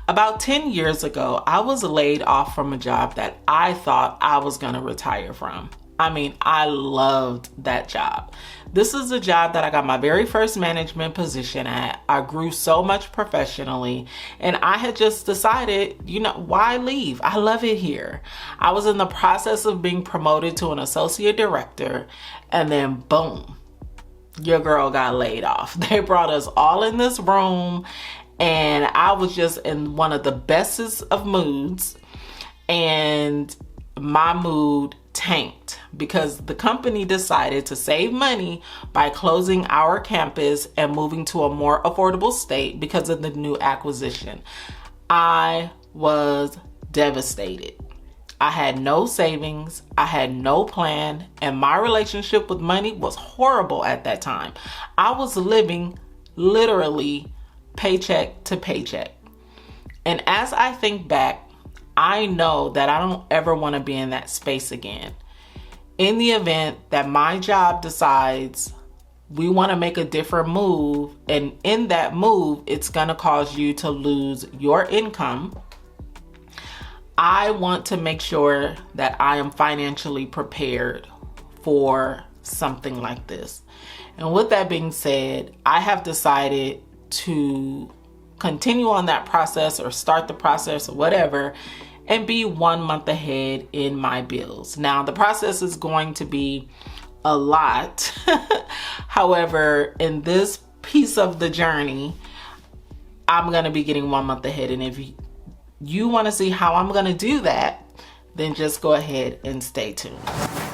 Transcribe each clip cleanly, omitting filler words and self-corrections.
About 10 years ago, I was laid off from a job that I thought I was going to retire from. I mean, I loved that job. This is a job that I got my very first management position at. I grew so much professionally, and I had just decided, why leave? I love it here. I was in the process of being promoted to an associate director, and then boom, your girl got laid off. They brought us all in this room, and I was just in one of the bestest of moods, and my mood tanked because the company decided to save money by closing our campus and moving to a more affordable state because of the new acquisition. I was devastated. I had no savings, I had no plan, and my relationship with money was horrible at that time. I was living literally paycheck to paycheck. And as I think back, I know that I don't ever want to be in that space again. In the event that my job decides we want to make a different move, and in that move, it's going to cause you to lose your income, I want to make sure that I am financially prepared for something like this. And with that being said, I have decided to continue on that process or start the process or whatever and be 1 month ahead in my bills. Now, the process is going to be a lot. However, in this piece of the journey, I'm going to be getting 1 month ahead. And if you want to see how I'm going to do that, then just go ahead and stay tuned.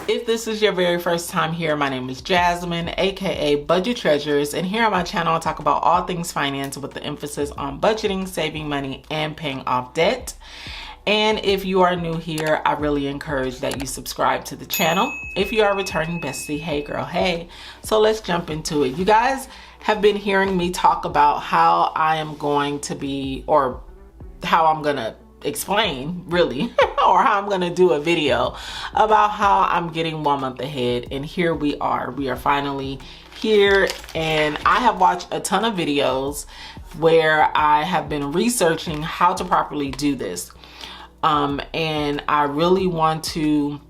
If this is your very first time here, my name is Jasmine, aka Budget Treasures, and here on my channel I talk about all things finance with the emphasis on budgeting, saving money, and paying off debt. And if you are new here, I really encourage that you subscribe to the channel. If you are a returning bestie, hey girl, hey. So let's jump into it. You guys have been hearing me talk about how I am going to be, or how I'm going to explain really, or how I'm going to do a video about how I'm getting 1 month ahead. And here we are finally here. And I have watched a ton of videos where I have been researching how to properly do this. And I really want to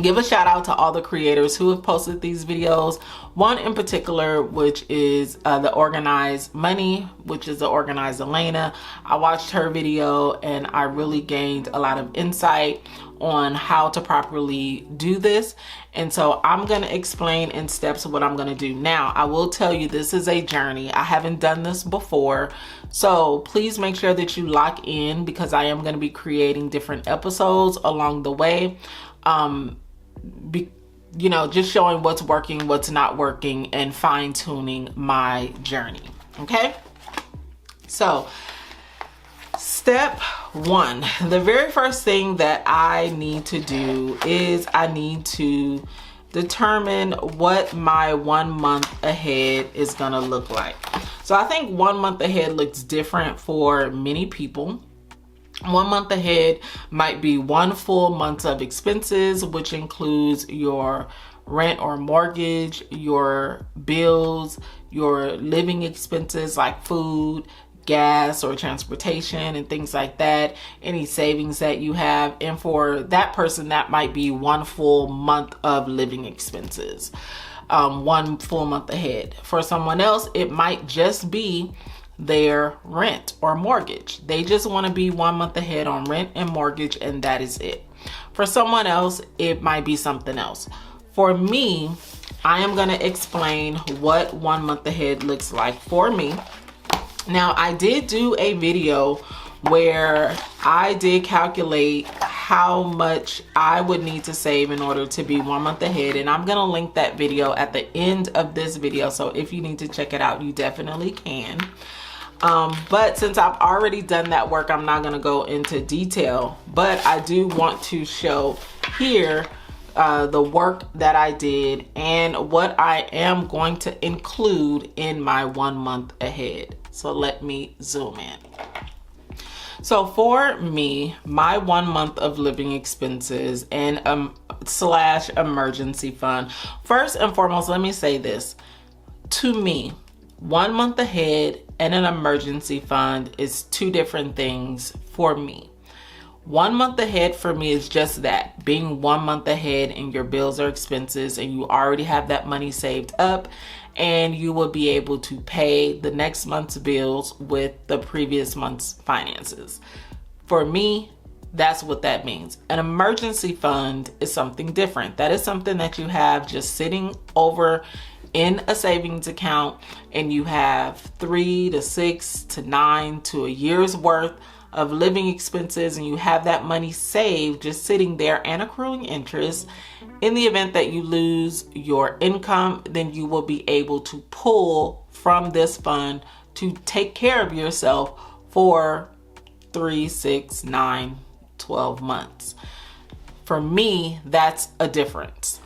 give a shout out to all the creators who have posted these videos. One in particular, which is the Organized Money, which is the Organized Elena. I watched her video and I really gained a lot of insight on how to properly do this. And so I'm going to explain in steps what I'm going to do. Now, I will tell you, this is a journey. I haven't done this before. So please make sure that you lock in, because I am going to be creating different episodes along the way. Just showing what's working, what's not working, and fine tuning my journey. Okay. So step one, the very first thing that I need to do is I need to determine what my 1 month ahead is going to look like. So I think 1 month ahead looks different for many people. 1 month ahead might be 1 full month of expenses, which includes your rent or mortgage, your bills, your living expenses like food, gas or transportation and things like that, any savings that you have. And for that person, that might be 1 full month of living expenses, 1 full month ahead. For someone else, it might just be their rent or mortgage. They just want to be 1 month ahead on rent and mortgage, and that is it. For someone else, it might be something else. For me, I am going to explain what 1 month ahead looks like for me. Now, I did do a video where I did calculate how much I would need to save in order to be 1 month ahead, and I'm going to link that video at the end of this video. So if you need to check it out, you definitely can. But since I've already done that work, I'm not going to go into detail, but I do want to show here the work that I did and what I am going to include in my 1 month ahead. So let me zoom in. So for me, my 1 month of living expenses and slash emergency fund. First and foremost, let me say this. To me, 1 month ahead and an emergency fund is two different things for me. 1 month ahead for me is just that, being 1 month ahead in your bills or expenses, and you already have that money saved up, and you will be able to pay the next month's bills with the previous month's finances. For me, that's what that means. An emergency fund is something different. That is something that you have just sitting over in a savings account, and you have 3 to 6 to 9 to a year's worth of living expenses, and you have that money saved just sitting there and accruing interest. In the event that you lose your income, then you will be able to pull from this fund to take care of yourself for 3, 6, 9, 12 months. For me, that's a difference.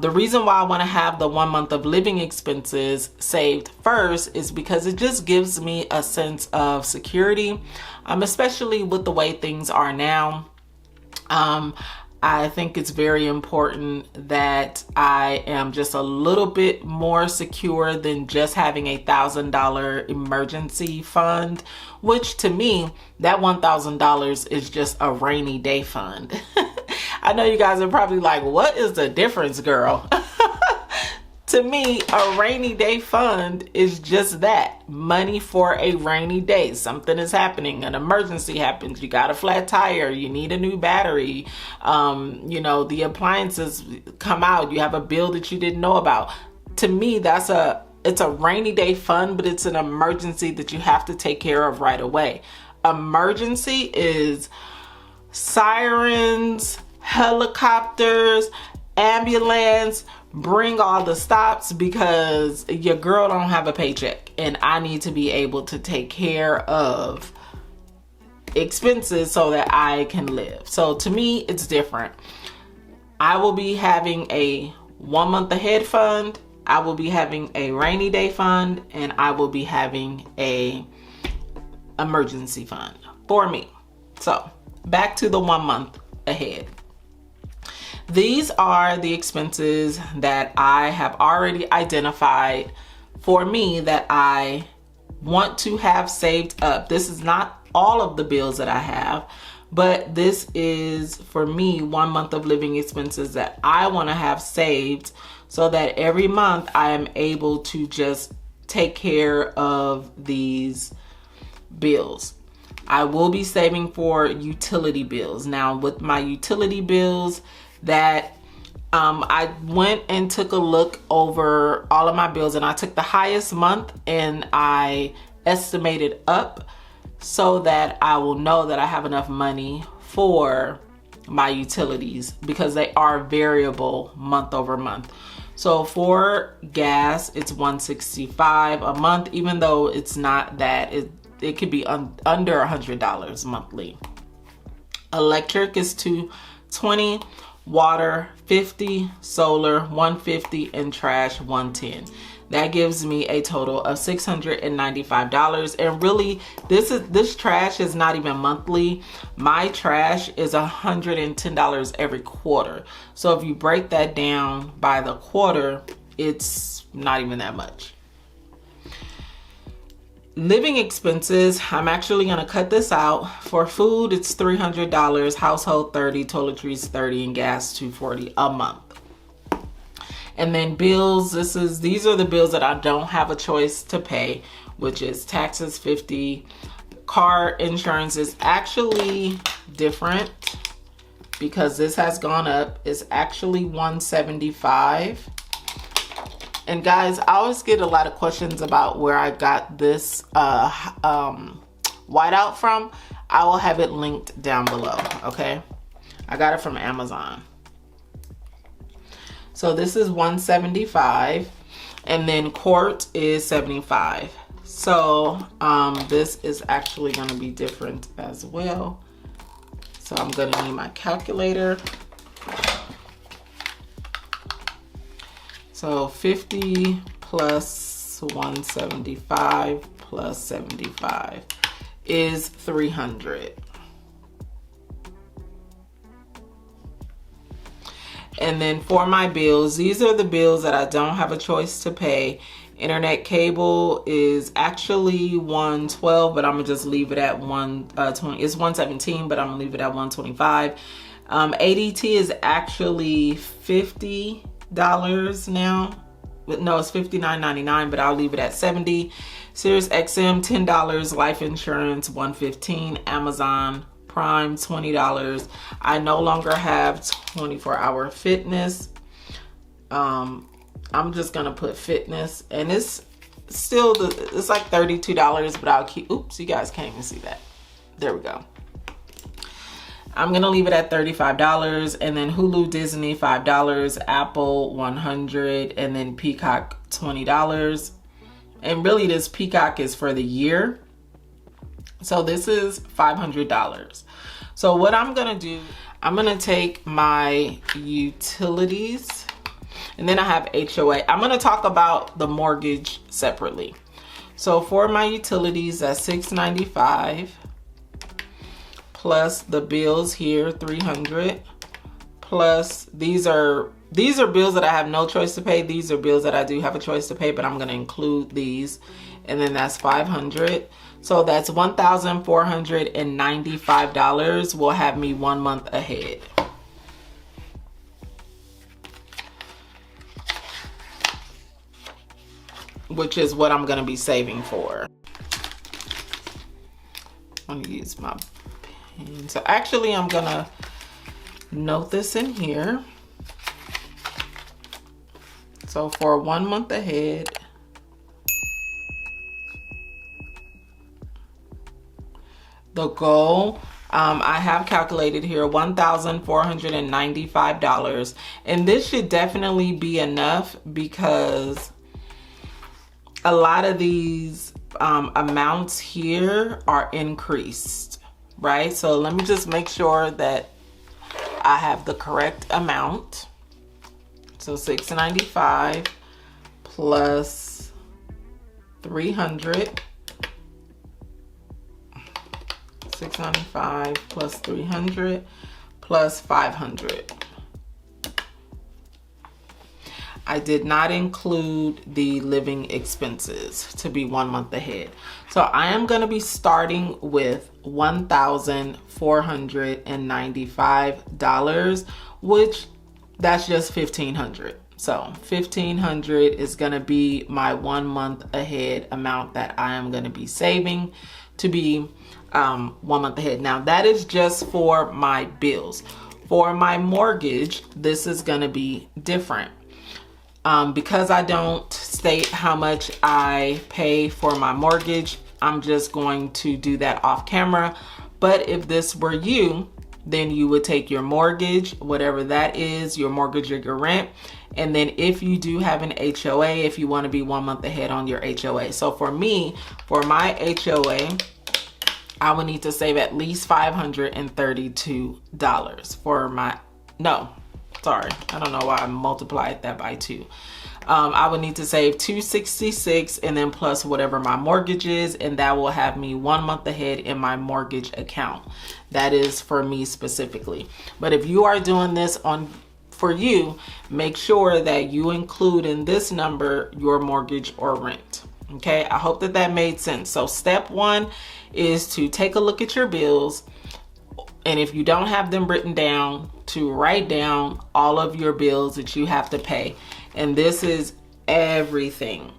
The reason why I want to have the 1 month of living expenses saved first is because it just gives me a sense of security, especially with the way things are now. I think it's very important that I am just a little bit more secure than just having $1,000 emergency fund, which to me, that $1,000 is just a rainy day fund. I know you guys are probably like, what is the difference, girl? To me, a rainy day fund is just that, money for a rainy day. Something is happening, an emergency happens, you got a flat tire, you need a new battery, the appliances come out, you have a bill that you didn't know about. To me, it's a rainy day fund, but it's an emergency that you have to take care of right away. Emergency is sirens, helicopters, ambulance, bring all the stops, because your girl don't have a paycheck and I need to be able to take care of expenses so that I can live. So to me, it's different. I will be having a 1 month ahead fund, I will be having a rainy day fund, and I will be having a emergency fund for me. So back to the 1 month ahead. These are the expenses that I have already identified for me that I want to have saved up. This is not all of the bills that I have, but this is for me 1 month of living expenses that I want to have saved so that every month I am able to just take care of these bills. I will be saving for utility bills. Now with my utility bills, that I went and took a look over all of my bills, and I took the highest month and I estimated up so that I will know that I have enough money for my utilities, because they are variable month over month. So for gas, it's $165 a month, even though it's not that. It could be under $100 monthly. Electric is $220. Water $50, solar $150, and trash $110. That gives me a total of $695. And really, this trash is not even monthly. My trash is $110 every quarter. So if you break that down by the quarter, it's not even that much. Living expenses, I'm actually going to cut this out. For food, it's $300, household $30, toiletries $30, and gas $240 a month. And then bills, these are the bills that I don't have a choice to pay, which is taxes $50. Car insurance is actually different because this has gone up. It's actually $175. And guys, I always get a lot of questions about where I got this whiteout from. I will have it linked down below, okay? I got it from Amazon. So this is $175, and then quart is $75. So this is actually gonna be different as well. So I'm gonna need my calculator. So 50 plus 175 plus 75 is 300. And then for my bills, these are the bills that I don't have a choice to pay. Internet cable is actually $112, but I'm gonna just leave it at $120. It's $117, but I'm gonna leave it at $125. ADT is actually $50 now. No, it's $59.99, but I'll leave it at $70. Sirius XM $10. Life insurance $115. Amazon Prime $20. I no longer have 24-hour fitness. I'm just gonna put fitness, and it's still it's like $32, but I'll keep, oops, you guys can't even see that. There we go. I'm gonna leave it at $35, and then Hulu, Disney $5, Apple $100, and then Peacock $20. And really this Peacock is for the year. So this is $500. So what I'm gonna do, I'm gonna take my utilities, and then I have HOA. I'm gonna talk about the mortgage separately. So for my utilities, that's $695, plus the bills here, $300, plus these are bills that I have no choice to pay. These are bills that I do have a choice to pay, but I'm gonna include these, and then that's $500. So that's $1,495 will have me 1 month ahead. Which is what I'm gonna be saving for. I'm gonna use my pen. So actually I'm gonna note this in here. So for 1 month ahead, the goal, I have calculated here $1,495, and this should definitely be enough because a lot of these amounts here are increased, right? So let me just make sure that I have the correct amount. So $695 plus $300. $695 plus $300 plus $500. I did not include the living expenses to be 1 month ahead. So I am going to be starting with $1,495, which that's just $1,500. So $1,500 is going to be my 1 month ahead amount that I am going to be saving to be 1 month ahead. Now that is just for my bills. For my mortgage, this is going to be different. Because I don't state how much I pay for my mortgage, I'm just going to do that off camera. But if this were you, then you would take your mortgage, whatever that is, your mortgage or your rent. And then if you do have an HOA, if you want to be 1 month ahead on your HOA. So for me, for my HOA, I would need to save at least $532 for my, no, sorry, I don't know why I multiplied that by 2. I would need to save $266 and then plus whatever my mortgage is, and that will have me 1 month ahead in my mortgage account. That is for me specifically. But if you are doing this for you, make sure that you include in this number your mortgage or rent. Okay, I hope that that made sense. So step 1 is to take a look at your bills, and if you don't have them written down, to write down all of your bills that you have to pay. And this is everything.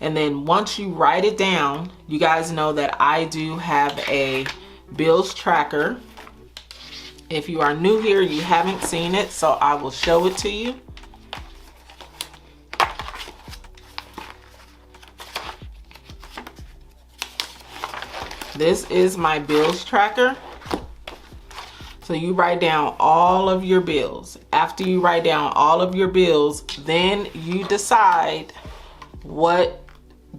And then once you write it down, you guys know that I do have a bills tracker. If you are new here, you haven't seen it, so I will show it to you. This is my bills tracker. So you write down all of your bills. After you write down all of your bills, then you decide what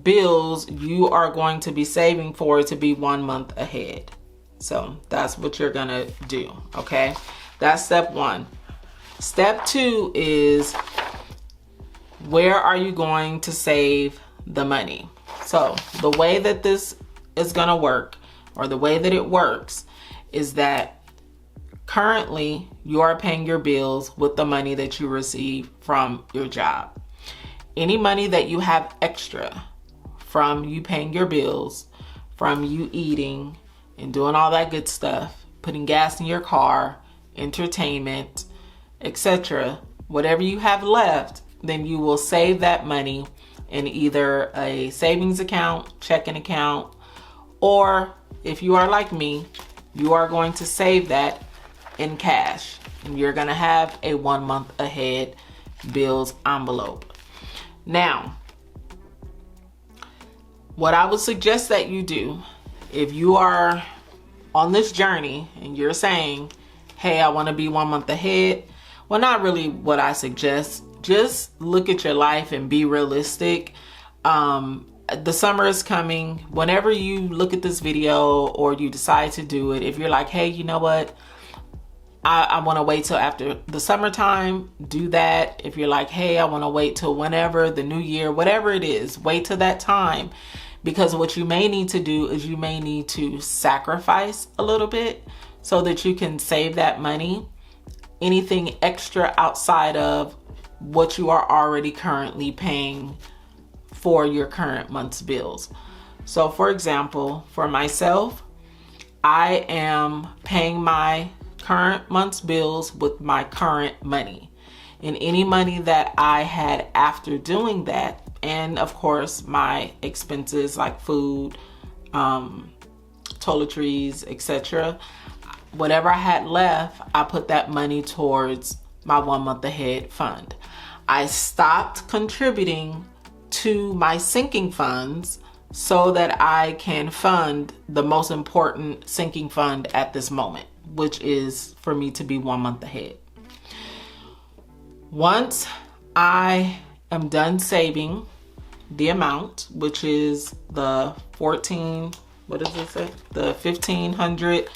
bills you are going to be saving for to be 1 month ahead. So that's what you're gonna do, okay? That's step 1. Step 2 is, where are you going to save the money? So the way that this is gonna work, or the way that it works, is that currently you are paying your bills with the money that you receive from your job. Any money that you have extra from you paying your bills, from you eating and doing all that good stuff, putting gas in your car, entertainment, etc., whatever you have left, then you will save that money in either a savings account, checking account, or if you are like me, you are going to save that in cash. And you're going to have a 1 month ahead bills envelope. Now, what I would suggest that you do, if you are on this journey and you're saying, hey, I want to be 1 month ahead. Well, not really what I suggest. Just look at your life and be realistic. The summer is coming. Whenever you look at this video or you decide to do it, if you're like, hey, you know what? I want to wait till after the summertime, do that. If you're like, hey, I want to wait till whenever, the new year, whatever it is, wait till that time. Because what you may need to do is you may need to sacrifice a little bit so that you can save that money. Anything extra outside of what you are already currently paying for your current month's bills. So for example, for myself, I am paying my current month's bills with my current money. And any money that I had after doing that, and of course my expenses like food, toiletries, etc., whatever I had left, I put that money towards my 1 month ahead fund. I stopped contributing to my sinking funds so that I can fund the most important sinking fund at this moment, which is for me to be 1 month ahead. Once I am done saving the amount, which is the what does it say? The $1,500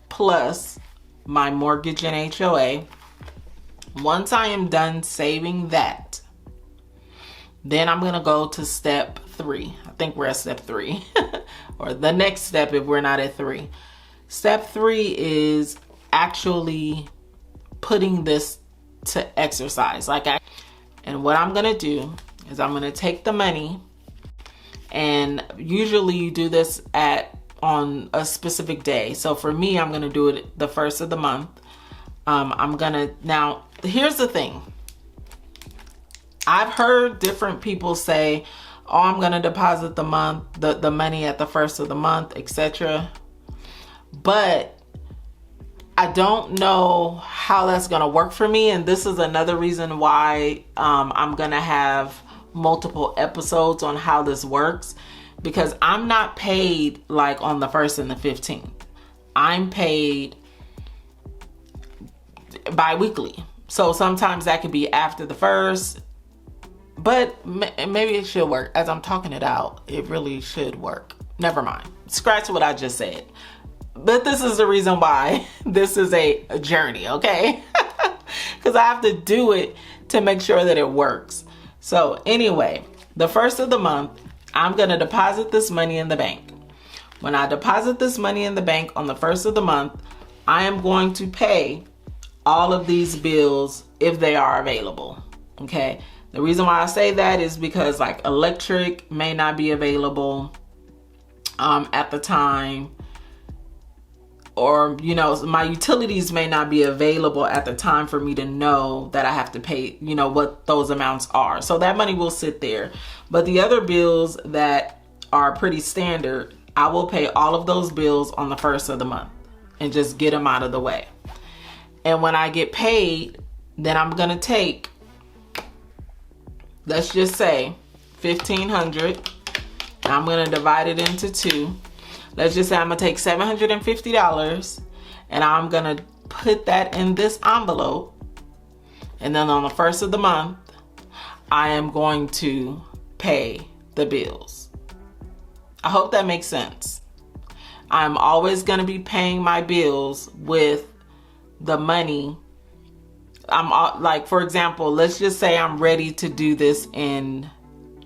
plus my mortgage and HOA. Once I am done saving that, then I'm gonna go to step 3. I think we're at step 3 or the next step if we're not at 3. Step 3 is actually putting this to exercise. And what I'm gonna do is I'm gonna take the money, and usually you do this on a specific day. So for me, I'm gonna do it the first of the month. Now here's the thing. I've heard different people say, oh, I'm gonna deposit the money at the first of the month, etc. But I don't know how that's gonna work for me. And this is another reason why I'm gonna have multiple episodes on how this works, because I'm not paid like on the 1st and the 15th. I'm paid bi-weekly. So sometimes that could be after the 1st, but maybe it should work. As I'm talking it out, it really should work. Never mind. Scratch what I just said. But this is the reason why this is a journey, okay? Because I have to do it to make sure that it works. So anyway, the 1st of the month, I'm going to deposit this money in the bank. When I deposit this money in the bank on the 1st of the month, I am going to pay all of these bills if they are available, okay? The reason why I say that is because like electric may not be available at the time, or my utilities may not be available at the time for me to know that I have to pay what those amounts are. So that money will sit there. But the other bills that are pretty standard, I will pay all of those bills on the 1st of the month and just get them out of the way. And when I get paid, then I'm gonna take, let's just say $1,500, and I'm gonna divide it into 2. Let's just say I'm gonna take $750 and I'm gonna put that in this envelope. And then on the 1st of the month, I am going to pay the bills. I hope that makes sense. I'm always gonna be paying my bills with the money. I'm like, for example, let's just say I'm ready to do this in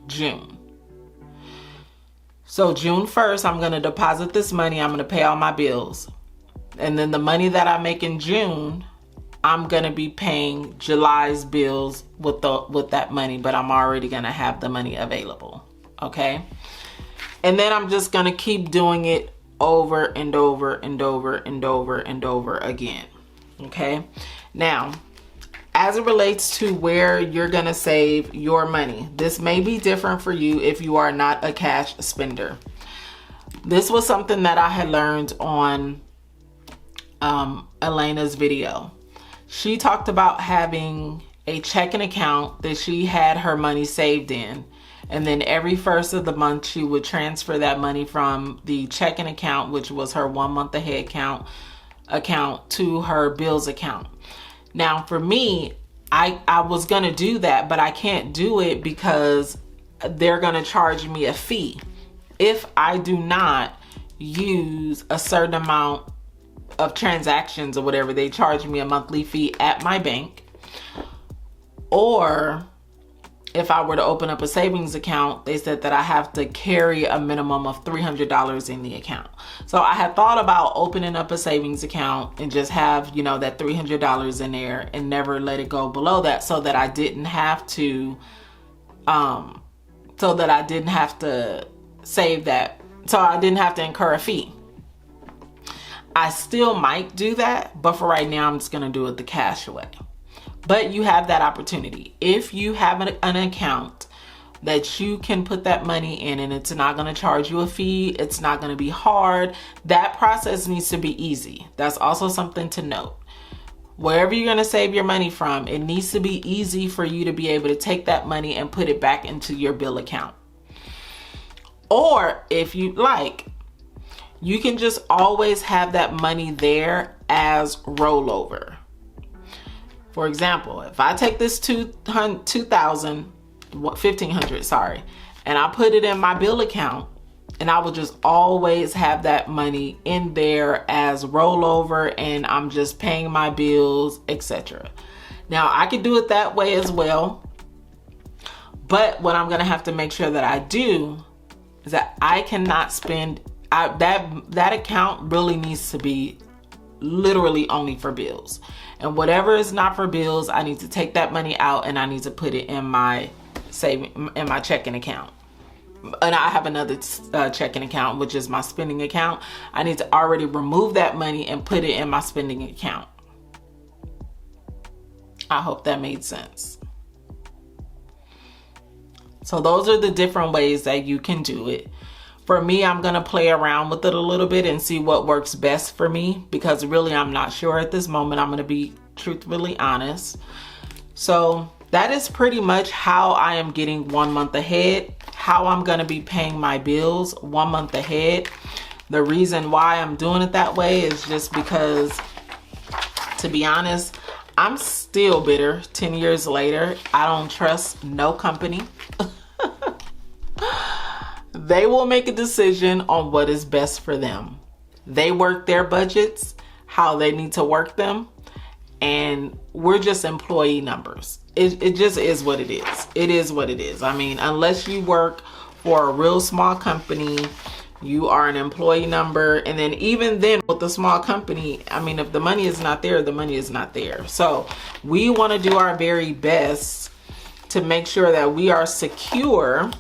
June. So June 1st, I'm going to deposit this money. I'm going to pay all my bills. And then the money that I make in June, I'm gonna be paying July's bills with that money, but I'm already gonna have the money available. Okay. And then I'm just gonna keep doing it over and over and over and over and over again. Okay. Now, as it relates to where you're gonna save your money, this may be different for you if you are not a cash spender. This was something that I had learned on Elena's video. She talked about having a checking account that she had her money saved in. And then every first of the month, she would transfer that money from the checking account, which was her 1 month ahead account to her bills account. Now, for me, I was going to do that, but I can't do it because they're going to charge me a fee if I do not use a certain amount of transactions or whatever. They charge me a monthly fee at my bank. Or if I were to open up a savings account, they said that I have to carry a minimum of $300 in the account. So I had thought about opening up a savings account and just have, that $300 in there and never let it go below that, so that I didn't have to save that. So I didn't have to incur a fee. I still might do that, but for right now, I'm just going to do it the cash way. But you have that opportunity. If you have an account that you can put that money in and it's not going to charge you a fee, it's not going to be hard, that process needs to be easy. That's also something to note. Wherever you're going to save your money from, it needs to be easy for you to be able to take that money and put it back into your bill account. Or if you like, you can just always have that money there as rollover. For example, if I take this $1,500, and I put it in my bill account, and I will just always have that money in there as rollover, and I'm just paying my bills, etc. Now, I could do it that way as well, but what I'm going to have to make sure that I do is that I cannot spend that account really needs to be literally only for bills. And whatever is not for bills, I need to take that money out and I need to put it in my checking account. And I have another checking account, which is my spending account. I need to already remove that money and put it in my spending account. I hope that made sense. So those are the different ways that you can do it. For me, I'm going to play around with it a little bit and see what works best for me, because really I'm not sure at this moment. I'm going to be truthfully honest. So that is pretty much how I am getting 1 month ahead, how I'm going to be paying my bills 1 month ahead. The reason why I'm doing it that way is just because, to be honest, I'm still bitter 10 years later. I don't trust no company. They will make a decision on what is best for them. They work their budgets, how they need to work them, and we're just employee numbers. It just is what it is. It is what it is. I mean, unless you work for a real small company, you are an employee number. And then even then with a small company, I mean, if the money is not there, the money is not there. So we want to do our very best to make sure that we are secure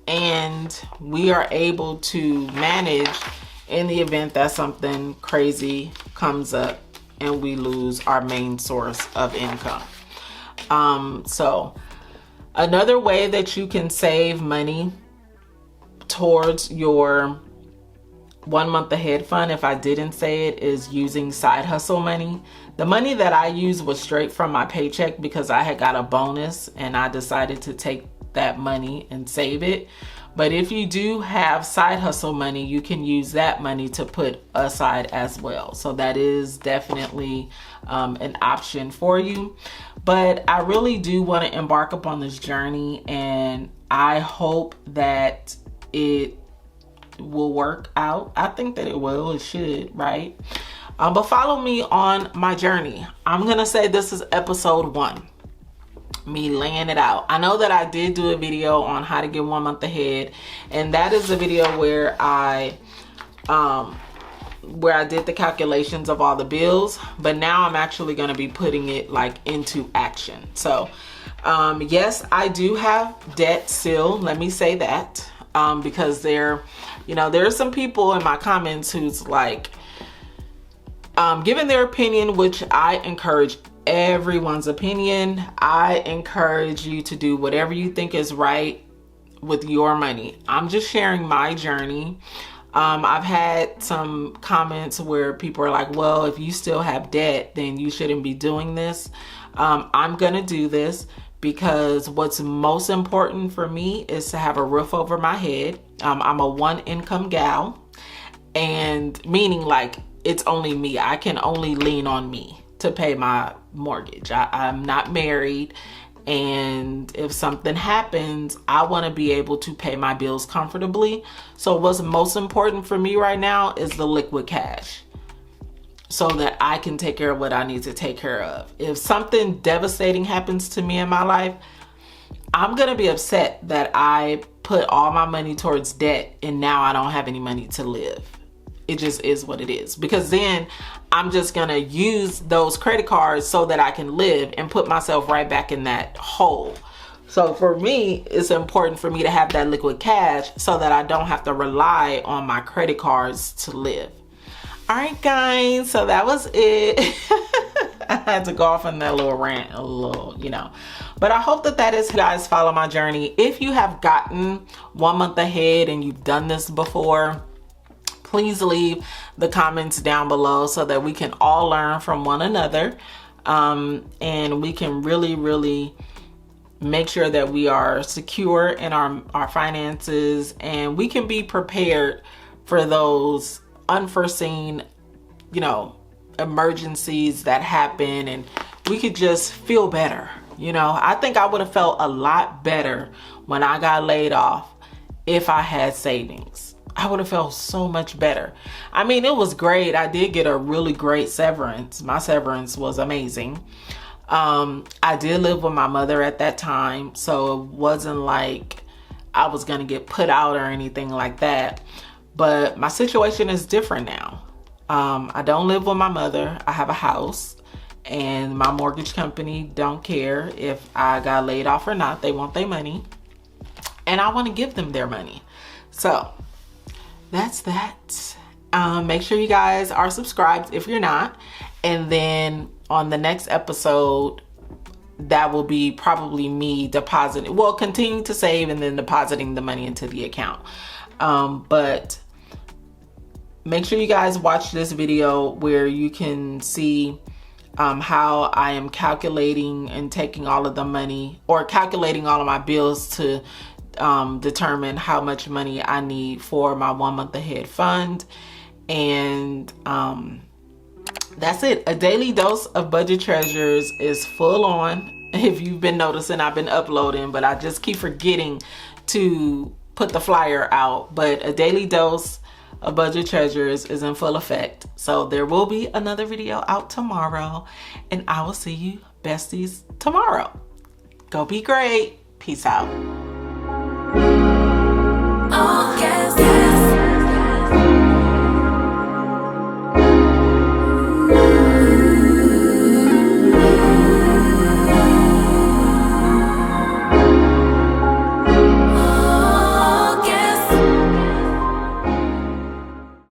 and we are able to manage in the event that something crazy comes up and we lose our main source of income. So another way that you can save money towards your 1 month ahead fund, if I didn't say it, is using side hustle money. The money that I used was straight from my paycheck because I had got a bonus and I decided to take that money and save it. But if you do have side hustle money, you can use that money to put aside as well. So that is definitely an option for you. But I really do want to embark upon this journey, and I hope that it will work out. I think that it will. It should, right? But follow me on my journey. I'm going to say this is episode 1. Me laying it out. I know that I did do a video on how to get 1 month ahead, and that is a video where I where I did the calculations of all the bills, but now I'm actually going to be putting it like into action. So yes, I do have debt still. Let me say that, because there are some people in my comments who's like, giving their opinion, which I encourage everyone's opinion. I encourage you to do whatever you think is right with your money. I'm just sharing my journey. I've had some comments where people are like, well, if you still have debt, then you shouldn't be doing this. I'm going to do this because what's most important for me is to have a roof over my head. I'm a one income gal, and meaning like it's only me. I can only lean on me to pay my mortgage. I'm not married. And if something happens, I want to be able to pay my bills comfortably. So what's most important for me right now is the liquid cash, so that I can take care of what I need to take care of. If something devastating happens to me in my life, I'm going to be upset that I put all my money towards debt and now I don't have any money to live. It just is what it is, because then I'm just going to use those credit cards so that I can live and put myself right back in that hole. So for me, it's important for me to have that liquid cash so that I don't have to rely on my credit cards to live. All right, guys, so that was it. I had to go off on that little rant, but I hope that is, you guys follow my journey. If you have gotten 1 month ahead and you've done this before, please leave the comments down below so that we can all learn from one another, and we can really make sure that we are secure in our finances, and we can be prepared for those unforeseen, emergencies that happen, and we could just feel better. I think I would have felt a lot better when I got laid off if I had savings. I would have felt so much better. I mean, it was great. I did get a really great severance. My severance was amazing. I did live with my mother at that time, so it wasn't like I was going to get put out or anything like that. But my situation is different now. I don't live with my mother. I have a house, and my mortgage company don't care if I got laid off or not. They want their money, and I want to give them their money. So that's that. Make sure you guys are subscribed if you're not. And then on the next episode, that will be probably me depositing, continue to save and then depositing the money into the account. But make sure you guys watch this video where you can see how I am calculating and taking all of the money, or calculating all of my bills to determine how much money I need for my 1 month ahead fund. And that's it. A daily dose of budget treasures is full on. If you've been noticing, I've been uploading, but I just keep forgetting to put the flyer out. But a daily dose of budget treasures is in full effect. So there will be another video out tomorrow, and I will see you besties tomorrow. Go be great. Peace out.